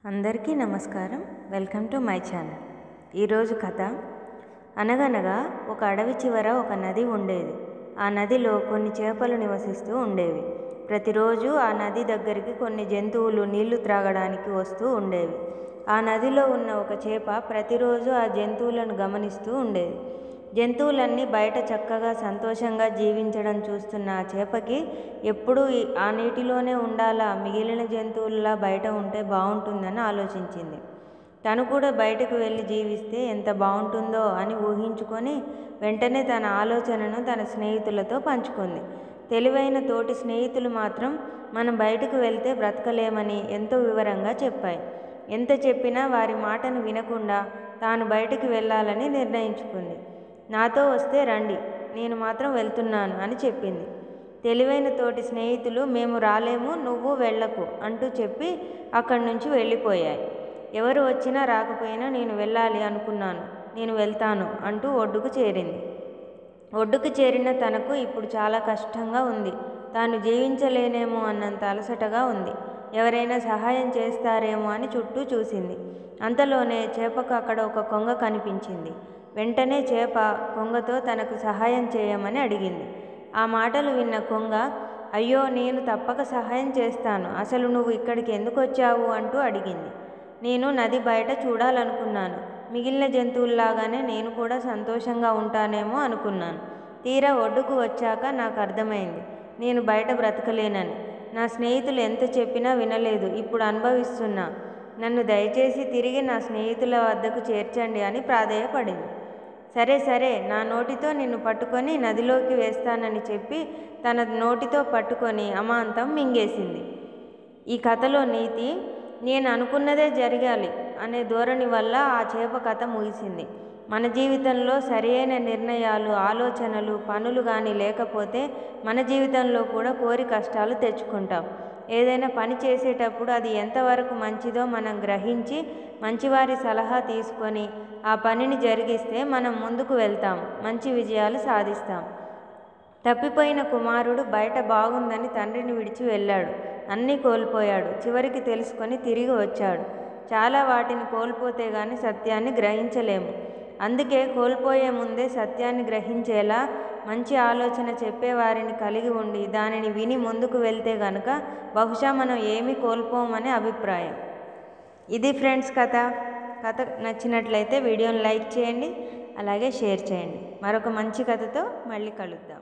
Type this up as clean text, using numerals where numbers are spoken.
అందరికీ నమస్కారం. Welcome to my channel. ఈరోజు కథ. అనగనగా ఒక అడవి చివర ఒక నది ఉండేది. ఆ నదిలో కొన్ని చేపలు నివసిస్తూ ఉండేవి. ప్రతిరోజు ఆ నది దగ్గరికి కొన్ని జంతువులు నీళ్లు త్రాగడానికి వస్తూ ఉండేవి. ఆ నదిలో ఉన్న ఒక చేప ప్రతిరోజు ఆ జంతువులను గమనిస్తూ ఉండేది. జంతువులన్నీ బయట చక్కగా సంతోషంగా జీవించడం చూస్తున్న ఆ చేపకి ఎప్పుడూ ఆ నీటిలోనే ఉండాలా, మిగిలిన జంతువుల్లా బయట ఉంటే బాగుంటుందని ఆలోచించింది. తను కూడా బయటకు వెళ్ళి జీవిస్తే ఎంత బాగుంటుందో అని ఊహించుకొని వెంటనే తన ఆలోచనను తన స్నేహితులతో పంచుకుంది. తెలివైన తోటి స్నేహితులు మాత్రం మనం బయటకు వెళ్తే బ్రతకలేమని ఎంతో వివరంగా చెప్పాయి. ఎంత చెప్పినా వారి మాటను వినకుండా తాను బయటకు వెళ్ళాలని నిర్ణయించుకుంది. నాతో వస్తే రండి, నేను మాత్రం వెళ్తున్నాను అని చెప్పింది. తెలివైన తోటి స్నేహితులు మేము రాలేము, నువ్వు వెళ్ళకు అంటూ చెప్పి అక్కడి నుంచి వెళ్ళిపోయాయి. ఎవరు వచ్చినా రాకపోయినా నేను వెళ్ళాలి అనుకున్నాను, నేను వెళ్తాను అంటూ ఒడ్డుకు చేరింది. ఒడ్డుకు చేరిన తనకు ఇప్పుడు చాలా కష్టంగా ఉంది. తాను జీవించలేనేమో అన్నంత అలసటగా ఉంది. ఎవరైనా సహాయం చేస్తారేమో అని చుట్టూ చూసింది. అంతలోనే చేపకు అక్కడ ఒక కొంగ కనిపించింది. వెంటనే చేప కొంగతో తనకు సహాయం చేయమని అడిగింది. ఆ మాటలు విన్న కొంగ, అయ్యో, నేను తప్పక సహాయం చేస్తాను, అసలు నువ్వు ఇక్కడికి ఎందుకు వచ్చావు అంటూ అడిగింది. నేను నది బయట చూడాలనుకున్నాను. మిగిలిన జంతువుల్లాగానే నేను కూడా సంతోషంగా ఉంటానేమో అనుకున్నాను. తీరా ఒడ్డుకు వచ్చాక నాకు అర్థమైంది నేను బయట బ్రతకలేనని. నా స్నేహితులు ఎంత చెప్పినా వినలేదు. ఇప్పుడు అనుభవిస్తున్నా. నన్ను దయచేసి తిరిగి నా స్నేహితుల వద్దకు చేర్చండి అని ప్రాధేయపడింది. సరే సరే, నా నోటితో నిన్ను పట్టుకొని నదిలోకి వేస్తానని చెప్పి తన నోటితో పట్టుకొని అమాంతం మింగేసింది. ఈ కథలో నీతి, నేను అనుకున్నదే జరగాలి అనే ధోరణి వల్ల ఆ చేప కథ ముగిసింది. మన జీవితంలో సరైన నిర్ణయాలు, ఆలోచనలు, పనులు కానీ లేకపోతే మన జీవితంలో కూడా కోరి కష్టాలు తెచ్చుకుంటాం. ఏదైనా పని చేసేటప్పుడు అది ఎంతవరకు మంచిదో మనం గ్రహించి మంచివారి సలహా తీసుకొని ఆ పనిని జరిగిస్తే మనం ముందుకు వెళ్తాం, మంచి విజయాలు సాధిస్తాం. తప్పిపోయిన కుమారుడు బయట బాగుందని తండ్రిని విడిచి వెళ్ళాడు. అన్నీ కోల్పోయాడు. చివరికి తెలుసుకొని తిరిగి వచ్చాడు. చాలా వాటిని కోల్పోతే గాని సత్యాన్ని గ్రహించలేము. అందుకే కోల్పోయే ముందే సత్యాన్ని గ్రహించేలా మంచి ఆలోచన చెప్పేవారిని కలిగి ఉండి దానిని విని ముందుకు వెళ్తే గనక బహుశా మనం ఏమీ కోల్పోమనే అభిప్రాయం. ఇది ఫ్రెండ్స్ కథ. కథ నచ్చినట్లయితే వీడియోని లైక్ చేయండి, అలాగే షేర్ చేయండి. మరొక మంచి కథతో మళ్ళీ కలుద్దాం.